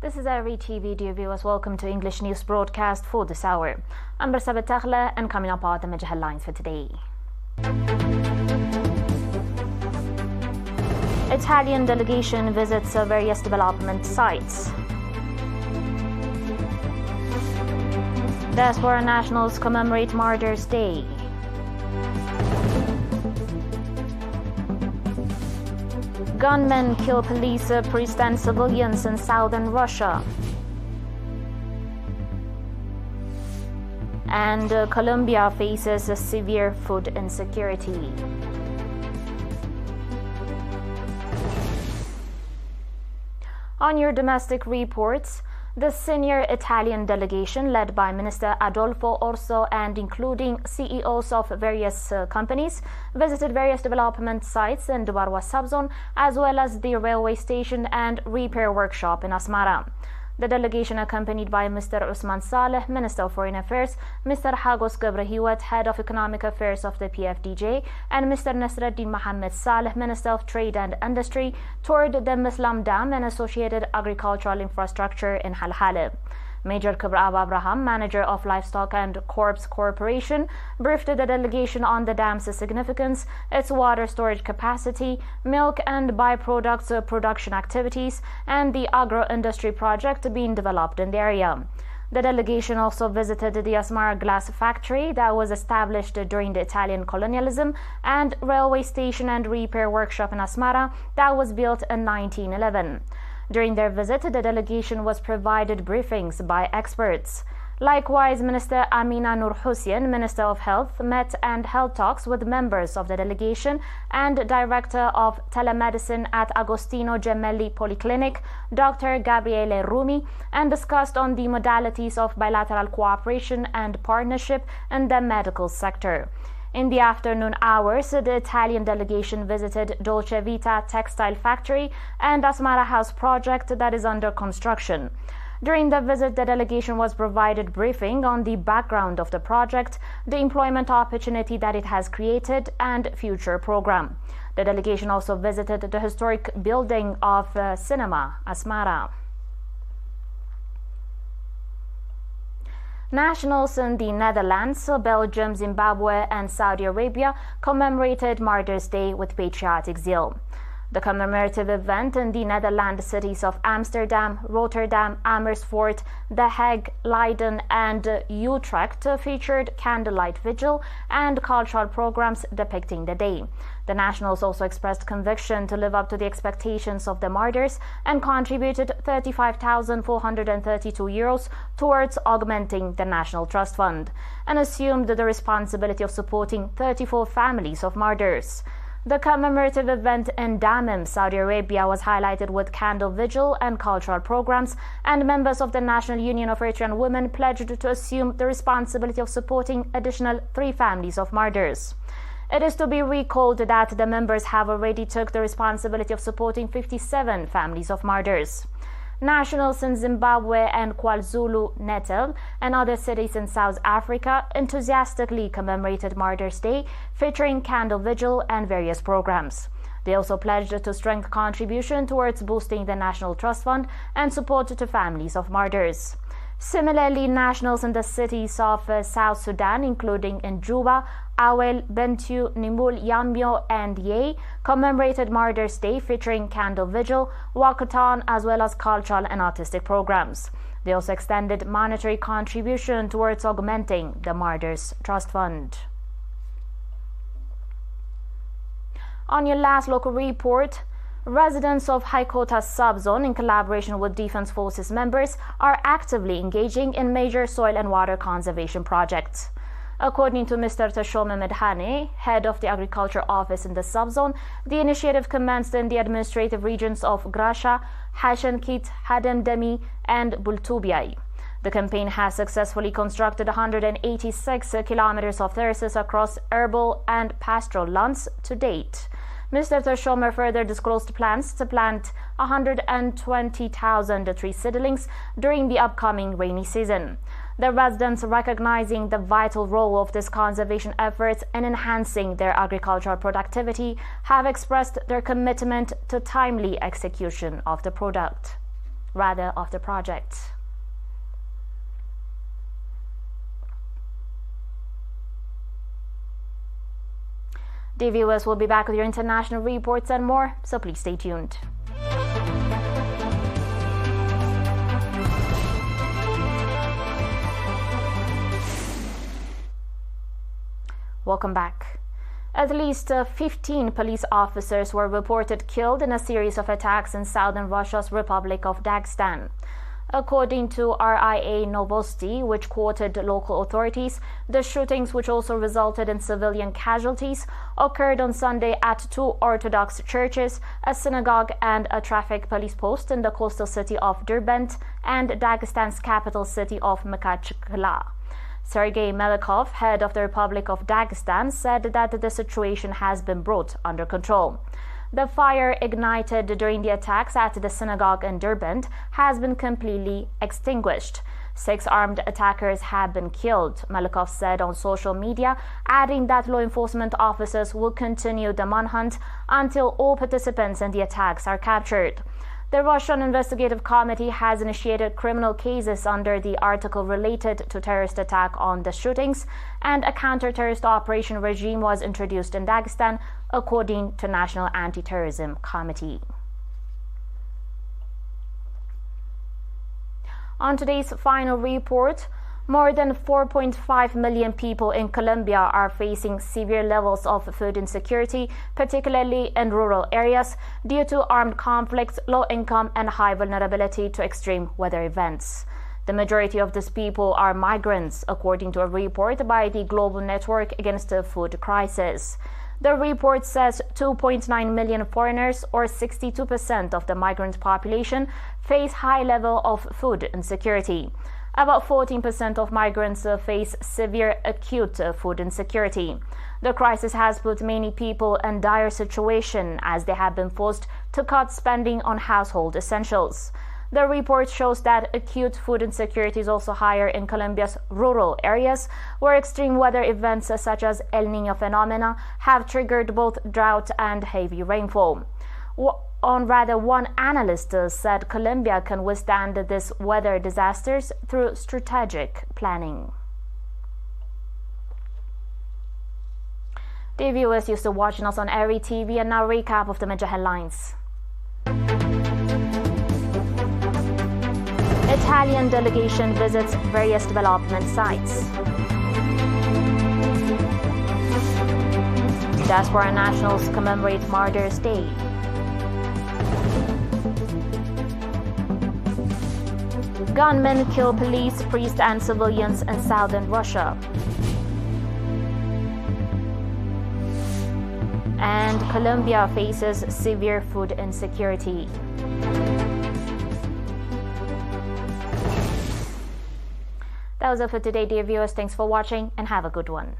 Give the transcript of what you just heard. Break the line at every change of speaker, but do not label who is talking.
This is ERi-TV, dear viewers. Welcome to English News Broadcast for this hour. I'm Barsabet Taghla, and coming up are the major headlines for today. Italian delegation visits various development sites. Diaspora nationals commemorate Martyrs' Day. Gunmen kill police, priests and civilians in southern Russia. And Colombia faces severe food insecurity. On your domestic reports, the senior Italian delegation led by Minister Adolfo Orso and including CEOs of various companies visited various development sites in Dubarwa subzone as well as the railway station and repair workshop in Asmara. The delegation, accompanied by Mr. Usman Saleh, Minister of Foreign Affairs, Mr. Hagos Gebrahiwat, Head of Economic Affairs of the PFDJ, and Mr. Nasreddin Mohammed Saleh, Minister of Trade and Industry, toured the Muslim Dam and associated agricultural infrastructure in Halhale. Major Kabra Abraham, manager of Livestock and Crops Corporation, briefed the delegation on the dam's significance, its water storage capacity, milk and byproducts production activities, and the agro-industry project being developed in the area. The delegation also visited the Asmara glass factory that was established during the Italian colonialism and railway station and repair workshop in Asmara that was built in 1911. During their visit, the delegation was provided briefings by experts. Likewise, Minister Amina Nur Hussein, Minister of Health, met and held talks with members of the delegation and Director of Telemedicine at Agostino Gemelli Polyclinic, Dr. Gabriele Rumi, and discussed on the modalities of bilateral cooperation and partnership in the medical sector. In the afternoon hours, the Italian delegation visited Dolce Vita textile factory and Asmara House project that is under construction. During the visit, the delegation was provided briefing on the background of the project, the employment opportunity that it has created, and future program. The delegation also visited the historic building of Cinema Asmara. Nationals in the Netherlands, Belgium, Zimbabwe, and Saudi Arabia commemorated Martyrs' Day with patriotic zeal. The commemorative event in the Netherlands cities of Amsterdam, Rotterdam, Amersfoort, The Hague, Leiden, and Utrecht featured candlelight vigil and cultural programs depicting the day. The nationals also expressed conviction to live up to the expectations of the martyrs and contributed €35,432 towards augmenting the National Trust Fund and assumed the responsibility of supporting 34 families of martyrs. The commemorative event in Dammam, Saudi Arabia, was highlighted with candle vigil and cultural programs, and members of the National Union of Eritrean Women pledged to assume the responsibility of supporting additional 3 families of martyrs. It is to be recalled that the members have already took the responsibility of supporting 57 families of martyrs. Nationals in Zimbabwe and KwaZulu-Natal and other cities in South Africa enthusiastically commemorated Martyrs' Day, featuring candle vigil and various programs. They also pledged to strengthen contribution towards boosting the National Trust Fund and support to families of martyrs. Similarly, nationals in the cities of South Sudan, including in Juba, Awel, Bentiu, Nimul, Yambio, and Ye, commemorated Martyrs' Day, featuring candle vigil, walkathon, as well as cultural and artistic programs. They also extended monetary contribution towards augmenting the Martyrs' Trust Fund. On your last local report, residents of Haikota subzone, in collaboration with Defense Forces members, are actively engaging in major soil and water conservation projects. According to Mr. Tashome Medhane, head of the Agriculture Office in the subzone, the initiative commenced in the administrative regions of Grasha, Hashankit, Hademdemi, and Bultubiai. The campaign has successfully constructed 186 kilometers of terraces across herbal and pastoral lands to date. Mr. Tashome further disclosed plans to plant 120,000 tree seedlings during the upcoming rainy season. The residents, recognizing the vital role of this conservation efforts in enhancing their agricultural productivity, have expressed their commitment to timely execution of the product. rather of the project. Dear viewers, we'll be back with your international reports and more, so please stay tuned. Welcome back. At least 15 police officers were reported killed in a series of attacks in southern Russia's Republic of Dagestan. According to RIA Novosti, which quoted local authorities, the shootings, which also resulted in civilian casualties, occurred on Sunday at 2 Orthodox churches, a synagogue, and a traffic police post in the coastal city of Derbent and Dagestan's capital city of Makhachkala. Sergei Melikov, head of the Republic of Dagestan, said that the situation has been brought under control. The fire ignited during the attacks at the synagogue in Derbent has been completely extinguished. 6 armed attackers have been killed, Melikov said on social media, adding that law enforcement officers will continue the manhunt until all participants in the attacks are captured. The Russian Investigative Committee has initiated criminal cases under the article related to terrorist attack on the shootings, and a counter-terrorist operation regime was introduced in Dagestan, according to National Anti-Terrorism Committee. On today's final report, more than 4.5 million people in Colombia are facing severe levels of food insecurity, particularly in rural areas, due to armed conflicts, low income, and high vulnerability to extreme weather events. The majority of these people are migrants, according to a report by the Global Network Against the Food Crisis. The report says 2.9 million foreigners, or 62% of the migrant population, face high level of food insecurity. About 14% of migrants face severe acute food insecurity. The crisis has put many people in dire situation as they have been forced to cut spending on household essentials. The report shows that acute food insecurity is also higher in Colombia's rural areas, where extreme weather events such as El Niño phenomena have triggered both drought and heavy rainfall. One analyst said Colombia can withstand these weather disasters through strategic planning. Dear viewers, you're still watching us on ERi-TV, and now recap of the major headlines. Italian delegation visits various development sites. Diaspora nationals commemorate Martyrs' Day. Gunmen kill police, priests, and civilians in southern Russia. And Colombia faces severe food insecurity. That was it for today, dear viewers. Thanks for watching and have a good one.